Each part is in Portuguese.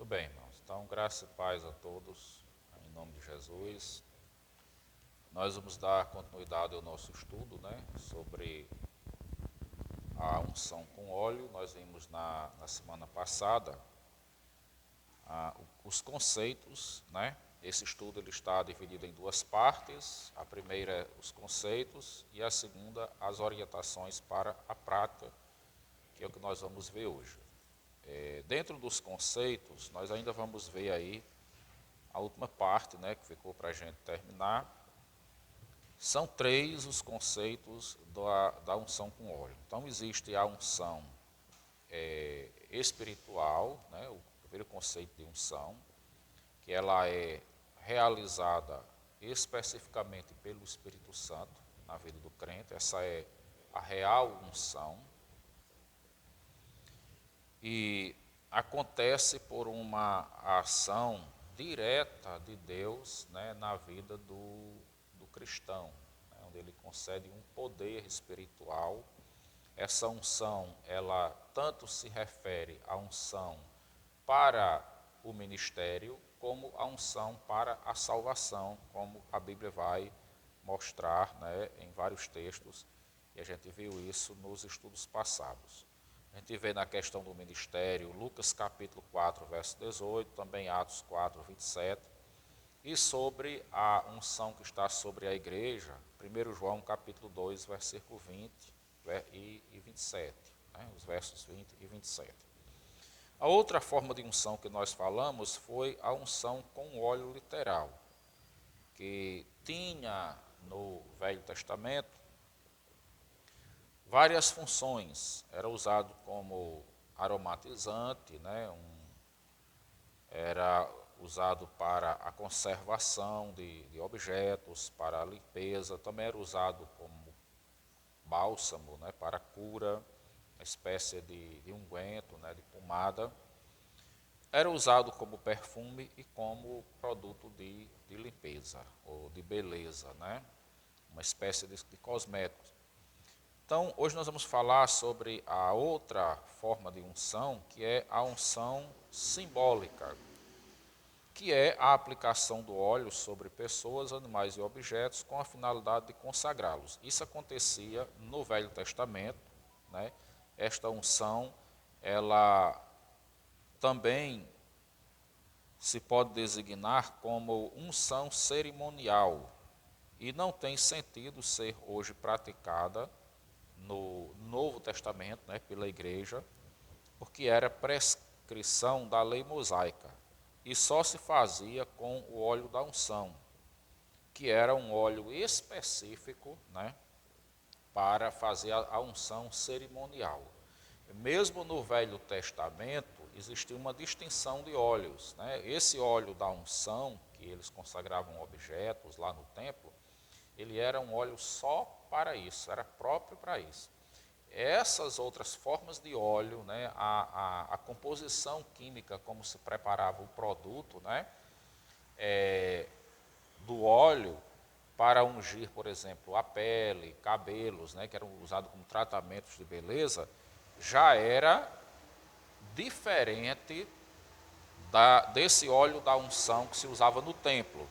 Muito bem, irmãos. Então, graça e paz a todos, em nome de Jesus. Nós vamos dar continuidade ao nosso estudo, sobre a unção com óleo. Nós vimos na semana passada os conceitos, Esse estudo ele está dividido em duas partes. A primeira é os conceitos e a segunda as orientações para a prática, que é o que nós vamos ver hoje. Dentro dos conceitos, nós ainda vamos ver aí a última parte, que ficou para a gente terminar. São três os conceitos da unção com óleo. Então, existe a unção espiritual, o primeiro conceito de unção, que ela é realizada especificamente pelo Espírito Santo na vida do crente. Essa é a real unção. E acontece por uma ação direta de Deus, na vida do cristão, onde ele concede um poder espiritual. Essa unção, ela tanto se refere à unção para o ministério, como a unção para a salvação, como a Bíblia vai mostrar, em vários textos, e a gente viu isso nos estudos passados. A gente vê na questão do ministério, Lucas capítulo 4, verso 18, também Atos 4, 27, e sobre a unção que está sobre a igreja, 1 João capítulo 2, versículo 20 e 27, os versos 20 e 27. A outra forma de unção que nós falamos foi a unção com óleo literal, que tinha no Velho Testamento várias funções. Era usado como aromatizante, era usado para a conservação de objetos, para a limpeza, também era usado como bálsamo, para a cura, uma espécie de unguento, de pomada. Era usado como perfume e como produto de limpeza ou de beleza, uma espécie de cosméticos. Então, hoje nós vamos falar sobre a outra forma de unção, que é a unção simbólica, que é a aplicação do óleo sobre pessoas, animais e objetos com a finalidade de consagrá-los. Isso acontecia no Velho Testamento, Esta unção, ela também se pode designar como unção cerimonial e não tem sentido ser hoje praticada no Novo Testamento, pela igreja, porque era prescrição da lei mosaica e só se fazia com o óleo da unção, que era um óleo específico, para fazer a unção cerimonial. Mesmo no Velho Testamento existia uma distinção de óleos, Esse óleo da unção, que eles consagravam objetos lá no templo, ele era um óleo só para isso, era próprio para isso. Essas outras formas de óleo, a composição química, como se preparava o produto, do óleo para ungir, por exemplo, a pele, cabelos, que eram usados como tratamentos de beleza, já era diferente desse óleo da unção que se usava no templo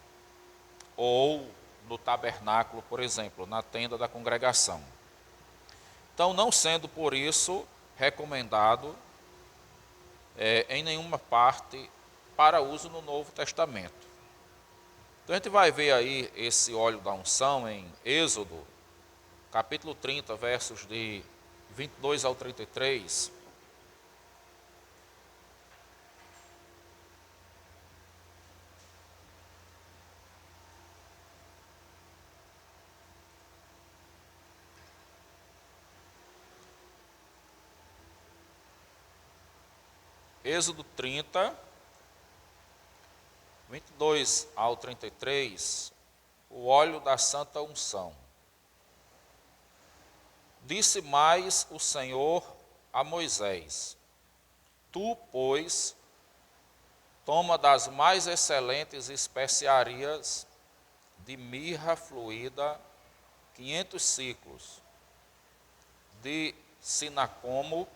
ou no tabernáculo, por exemplo, na tenda da congregação. Então, não sendo por isso recomendado em nenhuma parte para uso no Novo Testamento. Então, a gente vai ver aí esse óleo da unção em Êxodo, capítulo 30, versos de 22 ao 33. Êxodo 30, 22 ao 33, o óleo da santa unção. Disse mais o Senhor a Moisés: Tu, pois, toma das mais excelentes especiarias de mirra fluída 500 ciclos, de sinacomo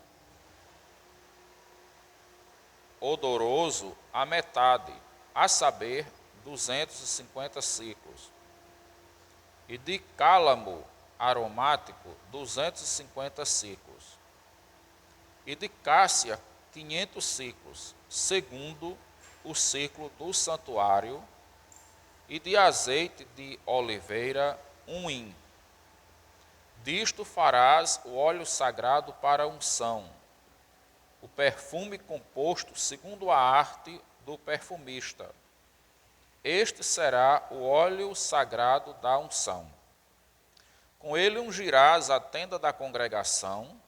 odoroso a metade, a saber, 250 ciclos. E de cálamo aromático, 250 ciclos. E de cássia, 500 ciclos, segundo o ciclo do santuário, e de azeite de oliveira, 1 hin. Disto farás o óleo sagrado para unção, o perfume composto segundo a arte do perfumista. Este será o óleo sagrado da unção. Com ele ungirás a tenda da congregação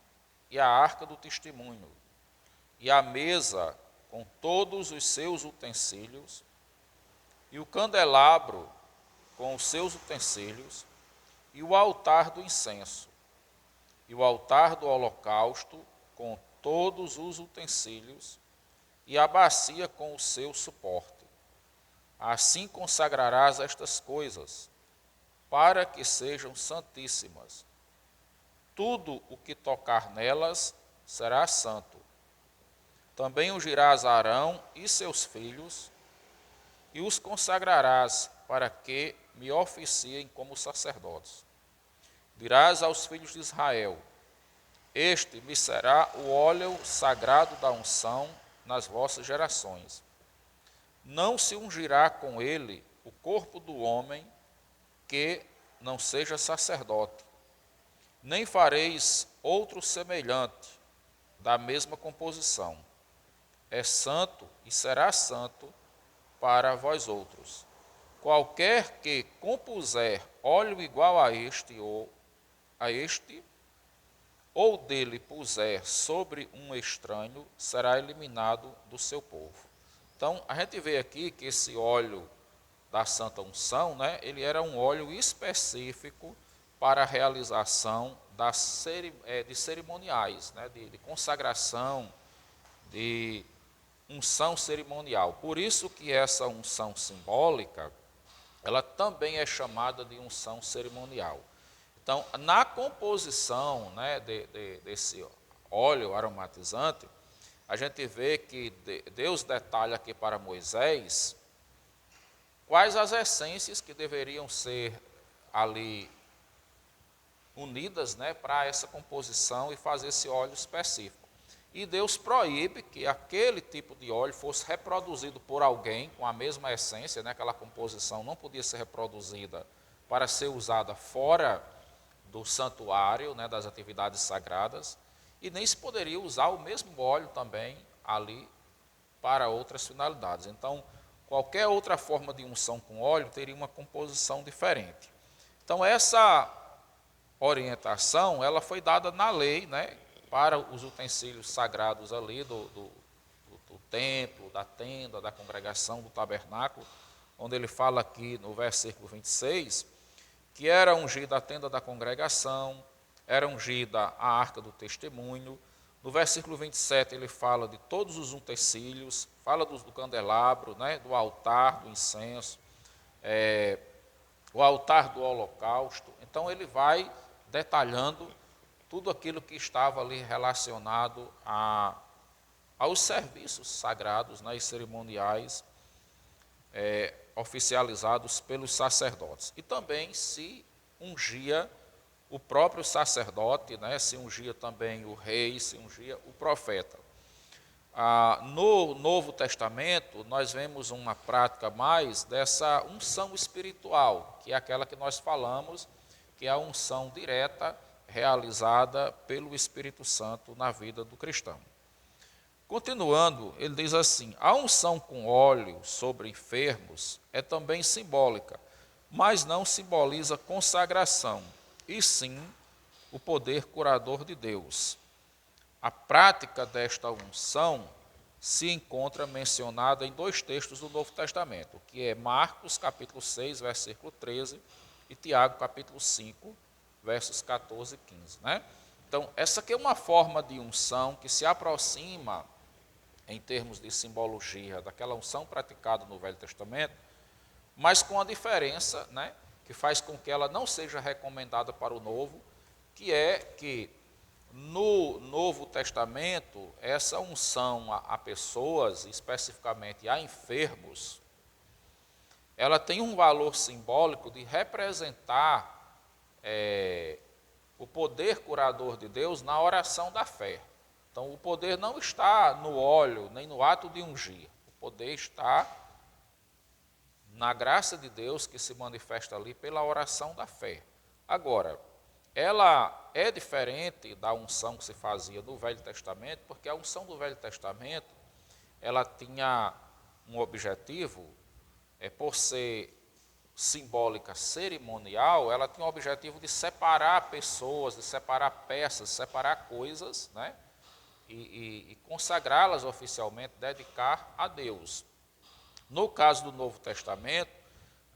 e a arca do testemunho, e a mesa com todos os seus utensílios, e o candelabro com os seus utensílios, e o altar do incenso, e o altar do holocausto com todos os utensílios, e a bacia com o seu suporte. Assim consagrarás estas coisas, para que sejam santíssimas. Tudo o que tocar nelas será santo. Também ungirás Arão e seus filhos, e os consagrarás para que me oficiem como sacerdotes. Dirás aos filhos de Israel: este me será o óleo sagrado da unção nas vossas gerações. Não se ungirá com ele o corpo do homem que não seja sacerdote, nem fareis outro semelhante, da mesma composição. É santo e será santo para vós outros. Qualquer que compuser óleo igual a este, ou dele puser sobre um estranho, será eliminado do seu povo. Então, a gente vê aqui que esse óleo da Santa Unção, né, ele era um óleo específico para a realização de cerimoniais, né, de consagração, de unção cerimonial. Por isso que essa unção simbólica, ela também é chamada de unção cerimonial. Então, na composição, né, desse óleo aromatizante, a gente vê que Deus detalha aqui para Moisés quais as essências que deveriam ser ali unidas, né, para essa composição e fazer esse óleo específico. E Deus proíbe que aquele tipo de óleo fosse reproduzido por alguém com a mesma essência, né, aquela composição não podia ser reproduzida para ser usada fora do santuário, né, das atividades sagradas, e nem se poderia usar o mesmo óleo também ali para outras finalidades. Então, qualquer outra forma de unção com óleo teria uma composição diferente. Então, essa orientação, ela foi dada na lei, né, para os utensílios sagrados ali do templo, da tenda, da congregação, do tabernáculo, onde ele fala aqui no versículo 26, que era ungida a tenda da congregação, era ungida a arca do testemunho. No versículo 27 ele fala de todos os utensílios, fala do candelabro, né, do altar do incenso, o altar do holocausto. Então ele vai detalhando tudo aquilo que estava ali relacionado aos serviços sagrados, né, e cerimoniais oficializados pelos sacerdotes. E também se ungia o próprio sacerdote, né, se ungia também o rei, se ungia o profeta. No Novo Testamento, nós vemos uma prática mais dessa unção espiritual, que é aquela que nós falamos, que é a unção direta realizada pelo Espírito Santo na vida do cristão. Continuando, ele diz assim: a unção com óleo sobre enfermos é também simbólica, mas não simboliza consagração, e sim o poder curador de Deus. A prática desta unção se encontra mencionada em 2 textos do Novo Testamento, que é Marcos capítulo 6, versículo 13, e Tiago capítulo 5, versos 14 e 15. Né? Então, essa aqui é uma forma de unção que se aproxima, em termos de simbologia, daquela unção praticada no Velho Testamento, mas com a diferença, né, que faz com que ela não seja recomendada para o Novo, que é que No Novo Testamento, essa unção a pessoas, especificamente a enfermos, ela tem um valor simbólico de representar o poder curador de Deus na oração da fé. Então, o poder não está no óleo, nem no ato de ungir. O poder está na graça de Deus que se manifesta ali pela oração da fé. Agora, ela é diferente da unção que se fazia no Velho Testamento, porque a unção do Velho Testamento, ela tinha um objetivo, por ser simbólica, cerimonial, ela tinha o objetivo de separar pessoas, de separar peças, de separar coisas, né? E consagrá-las oficialmente, dedicar a Deus. No caso do Novo Testamento,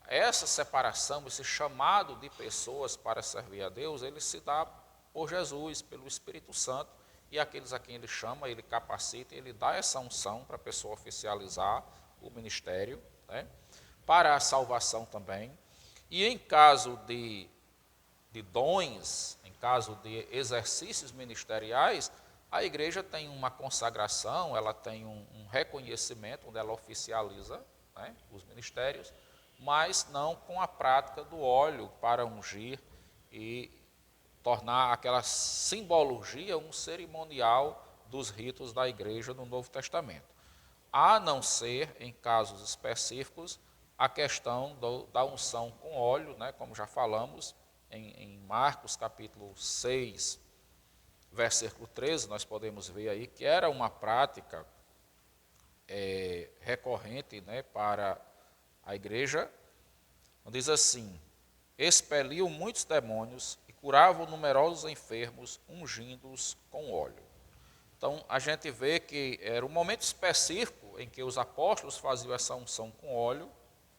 essa separação, esse chamado de pessoas para servir a Deus, ele se dá por Jesus, pelo Espírito Santo, e aqueles a quem ele chama, ele capacita, ele dá essa unção para a pessoa oficializar o ministério, né? Para a salvação também. E em caso de dons, em caso de exercícios ministeriais, a igreja tem uma consagração, ela tem um reconhecimento, onde ela oficializa, né, os ministérios, mas não com a prática do óleo para ungir e tornar aquela simbologia um cerimonial dos ritos da igreja no Novo Testamento. A não ser, em casos específicos, a questão da unção com óleo, né, como já falamos, em Marcos capítulo 6, versículo 13, nós podemos ver aí que era uma prática recorrente, né, para a igreja. Diz assim: expeliu muitos demônios e curavam numerosos enfermos, ungindo-os com óleo. Então, a gente vê que era um momento específico em que os apóstolos faziam essa unção com óleo.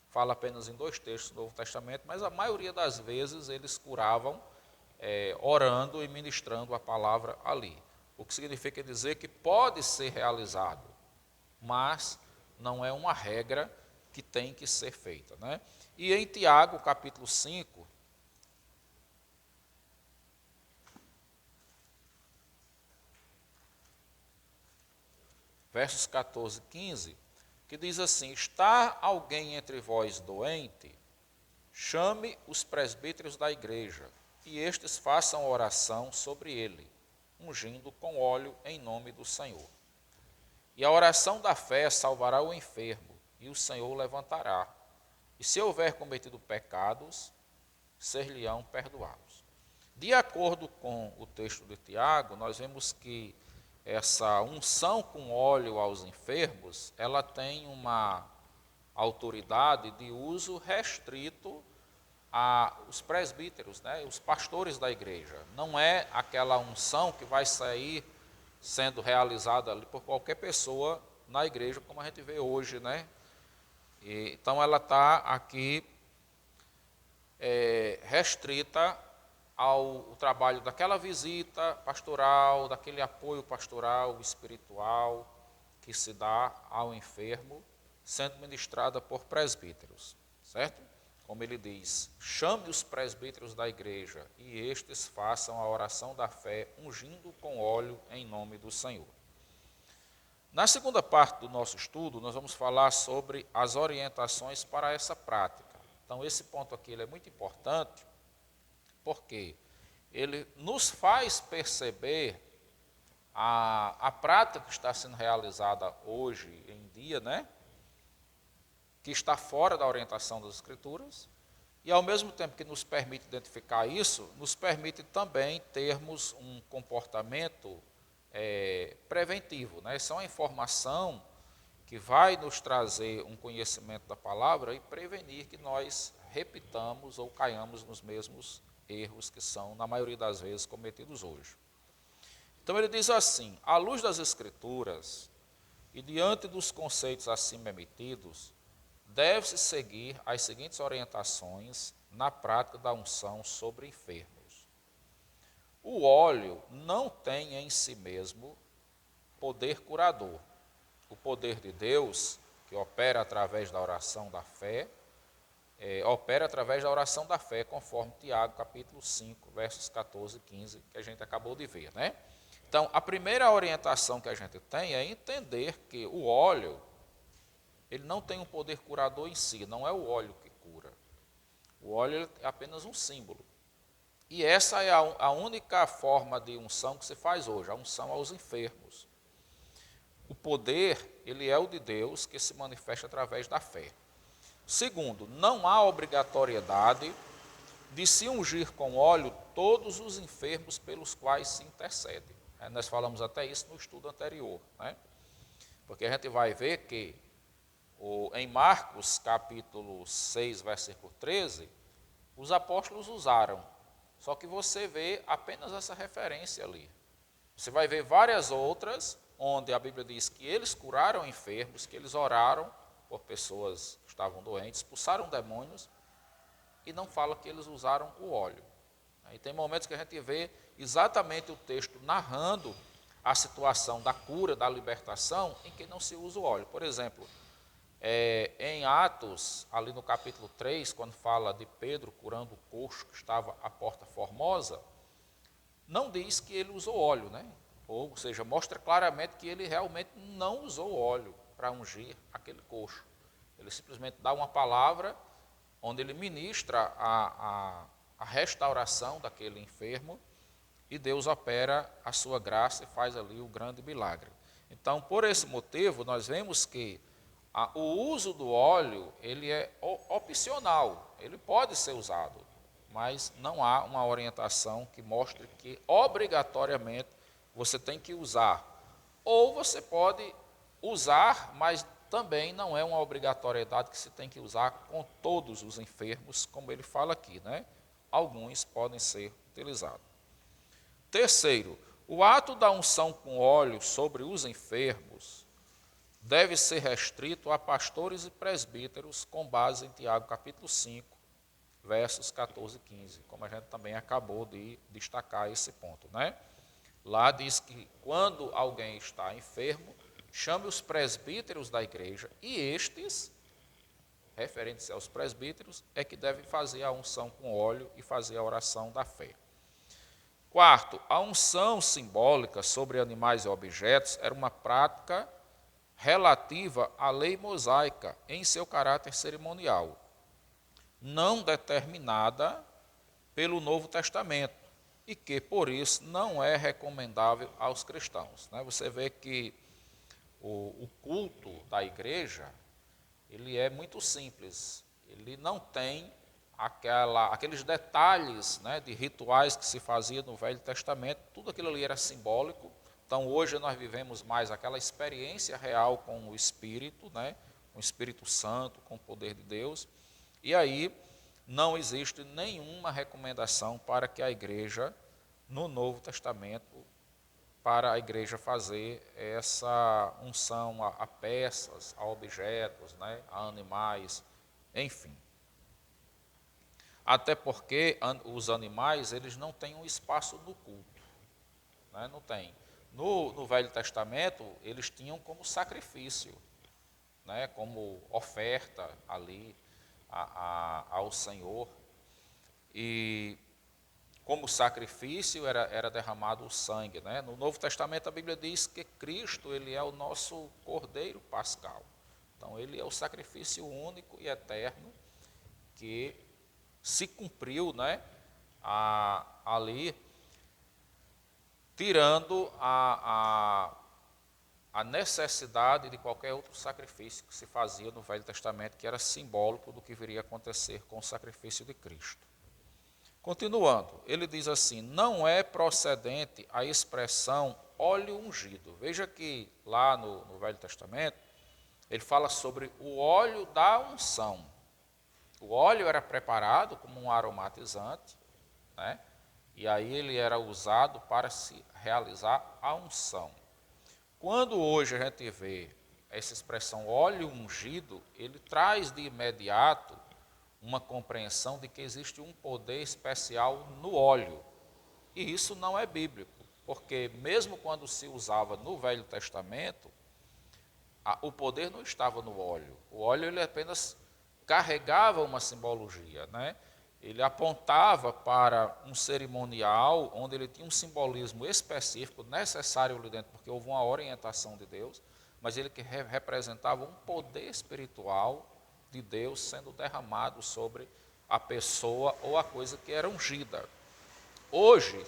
Fala apenas em 2 textos do Novo Testamento, mas a maioria das vezes eles curavam orando e ministrando a palavra ali. O que significa dizer que pode ser realizado, mas não é uma regra que tem que ser feita, né? E em Tiago, capítulo 5, versos 14 e 15, que diz assim: está alguém entre vós doente? Chame os presbíteros da igreja, e estes façam oração sobre ele, ungindo com óleo em nome do Senhor. E a oração da fé salvará o enfermo, e o Senhor o levantará. E se houver cometido pecados, ser-lhe-ão perdoados. De acordo com o texto de Tiago, nós vemos que essa unção com óleo aos enfermos, ela tem uma autoridade de uso restrito aos presbíteros, né, os pastores da igreja. Não é aquela unção que vai sair sendo realizada ali por qualquer pessoa na igreja, como a gente vê hoje, né? Então ela está aqui restrita ao trabalho daquela visita pastoral, daquele apoio pastoral, espiritual, que se dá ao enfermo, sendo ministrada por presbíteros, certo? Como ele diz: chame os presbíteros da igreja, e estes façam a oração da fé, ungindo com óleo em nome do Senhor. Na segunda parte do nosso estudo, nós vamos falar sobre as orientações para essa prática. Então, esse ponto aqui ele é muito importante, porque ele nos faz perceber a prática que está sendo realizada hoje em dia, né? Que está fora da orientação das Escrituras, e ao mesmo tempo que nos permite identificar isso, nos permite também termos um comportamento preventivo, né? Isso é uma informação que vai nos trazer um conhecimento da palavra e prevenir que nós repitamos ou caiamos nos mesmos erros que são, na maioria das vezes, cometidos hoje. Então ele diz assim: à luz das Escrituras e diante dos conceitos acima emitidos, deve-se seguir as seguintes orientações na prática da unção sobre enfermos. O óleo não tem em si mesmo poder curador. O poder de Deus, que opera através da oração da fé, opera através da oração da fé, conforme Tiago, capítulo 5, versos 14 e 15, que a gente acabou de ver, né? Então, a primeira orientação que a gente tem é entender que o óleo, ele não tem um poder curador em si, não é o óleo que cura. O óleo é apenas um símbolo. E essa é a única forma de unção que se faz hoje, a unção aos enfermos. O poder, ele é o de Deus, que se manifesta através da fé. Segundo, não há obrigatoriedade de se ungir com óleo todos os enfermos pelos quais se intercede. Nós falamos até isso no estudo anterior, né? Porque a gente vai ver que em Marcos capítulo 6, versículo 13, os apóstolos usaram, só que você vê apenas essa referência ali. Você vai ver várias outras, onde a Bíblia diz que eles curaram enfermos, que eles oraram por pessoas que estavam doentes, expulsaram demônios, e não fala que eles usaram o óleo. E tem momentos que a gente vê exatamente o texto narrando a situação da cura, da libertação, em que não se usa o óleo. Por exemplo, em Atos, ali no capítulo 3, quando fala de Pedro curando o coxo que estava à Porta Formosa, não diz que ele usou óleo, né? Ou seja, mostra claramente que ele realmente não usou óleo para ungir aquele coxo. Ele simplesmente dá uma palavra onde ele ministra a restauração daquele enfermo e Deus opera a sua graça e faz ali o grande milagre. Então, por esse motivo, nós vemos que o uso do óleo, ele é opcional, ele pode ser usado, mas não há uma orientação que mostre que obrigatoriamente você tem que usar. Ou você pode usar, mas também não é uma obrigatoriedade que se tem que usar com todos os enfermos, como ele fala aqui, né? Alguns podem ser utilizados. Terceiro, o ato da unção com óleo sobre os enfermos deve ser restrito a pastores e presbíteros, com base em Tiago capítulo 5, versos 14 e 15, como a gente também acabou de destacar esse ponto, né? Lá diz que quando alguém está enfermo, chame os presbíteros da igreja, e estes, referentes aos presbíteros, é que devem fazer a unção com óleo e fazer a oração da fé. Quarto, a unção simbólica sobre animais e objetos era uma prática relativa à lei mosaica em seu caráter cerimonial, não determinada pelo Novo Testamento, e que, por isso, não é recomendável aos cristãos. Você vê que o culto da igreja, ele é muito simples, ele não tem aqueles detalhes, né, de rituais que se fazia no Velho Testamento, tudo aquilo ali era simbólico. Então hoje nós vivemos mais aquela experiência real com o Espírito, né, com o Espírito Santo, com o poder de Deus, e aí não existe nenhuma recomendação para que a igreja, no Novo Testamento, para a igreja fazer essa unção a peças, a objetos, né, a animais, enfim. Até porque os animais, eles não têm um espaço no culto, né, não tem. No Velho Testamento, eles tinham como sacrifício, né, como oferta ali ao Senhor, e como sacrifício era derramado o sangue, né? No Novo Testamento a Bíblia diz que Cristo, ele é o nosso Cordeiro Pascal. Então ele é o sacrifício único e eterno que se cumpriu, né, ali, tirando a necessidade de qualquer outro sacrifício que se fazia no Velho Testamento, que era simbólico do que viria a acontecer com o sacrifício de Cristo. Continuando, ele diz assim, não é procedente a expressão óleo ungido. Veja que lá no Velho Testamento, ele fala sobre o óleo da unção. O óleo era preparado como um aromatizante, né? E aí ele era usado para se realizar a unção. Quando hoje a gente vê essa expressão óleo ungido, ele traz de imediato uma compreensão de que existe um poder especial no óleo. E isso não é bíblico, porque mesmo quando se usava no Velho Testamento, o poder não estava no óleo. O óleo ele apenas carregava uma simbologia, né? Ele apontava para um cerimonial onde ele tinha um simbolismo específico necessário ali dentro, porque houve uma orientação de Deus, mas ele que representava um poder espiritual de Deus sendo derramado sobre a pessoa ou a coisa que era ungida. Hoje,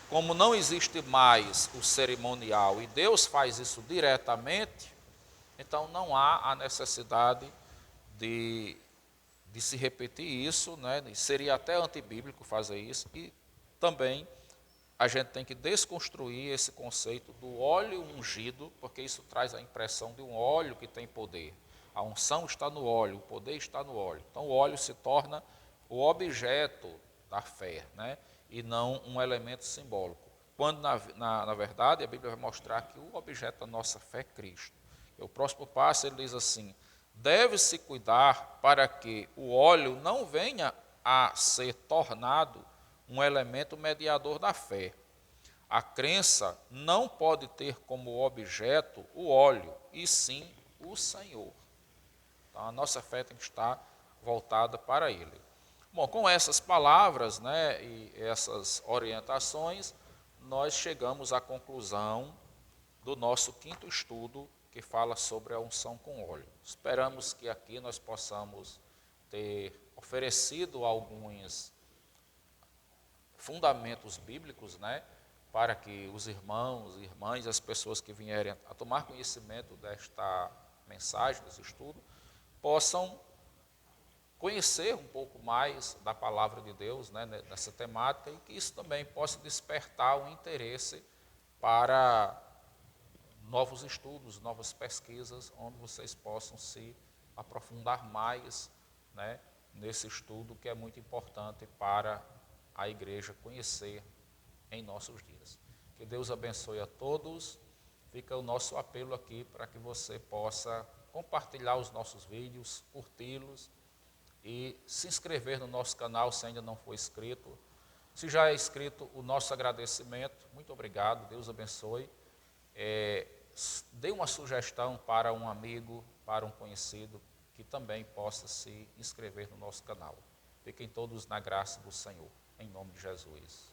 como não existe mais o cerimonial e Deus faz isso diretamente, então não há a necessidade de se repetir isso, né? Seria até antibíblico fazer isso, e também a gente tem que desconstruir esse conceito do óleo ungido, porque isso traz a impressão de um óleo que tem poder. A unção está no óleo, o poder está no óleo. Então o óleo se torna o objeto da fé, né? E não um elemento simbólico. Quando, na verdade, a Bíblia vai mostrar que o objeto da nossa fé é Cristo. E o próximo passo, ele diz assim: deve-se cuidar para que o óleo não venha a ser tornado um elemento mediador da fé. A crença não pode ter como objeto o óleo, e sim o Senhor. Então, a nossa fé tem que estar voltada para Ele. Bom, com essas palavras, né, e essas orientações, nós chegamos à conclusão do nosso quinto estudo, que fala sobre a unção com óleo. Esperamos que aqui nós possamos ter oferecido alguns fundamentos bíblicos, né, para que os irmãos e irmãs, as pessoas que vierem a tomar conhecimento desta mensagem, desse estudo, possam conhecer um pouco mais da palavra de Deus, né, nessa temática, e que isso também possa despertar o interesse para novos estudos, novas pesquisas, onde vocês possam se aprofundar mais, né, nesse estudo que é muito importante para a igreja conhecer em nossos dias. Que Deus abençoe a todos. Fica o nosso apelo aqui para que você possa compartilhar os nossos vídeos, curti-los e se inscrever no nosso canal se ainda não for inscrito. Se já é inscrito, o nosso agradecimento. Muito obrigado, Deus abençoe. Dê uma sugestão para um amigo, para um conhecido, que também possa se inscrever no nosso canal. Fiquem todos na graça do Senhor, em nome de Jesus.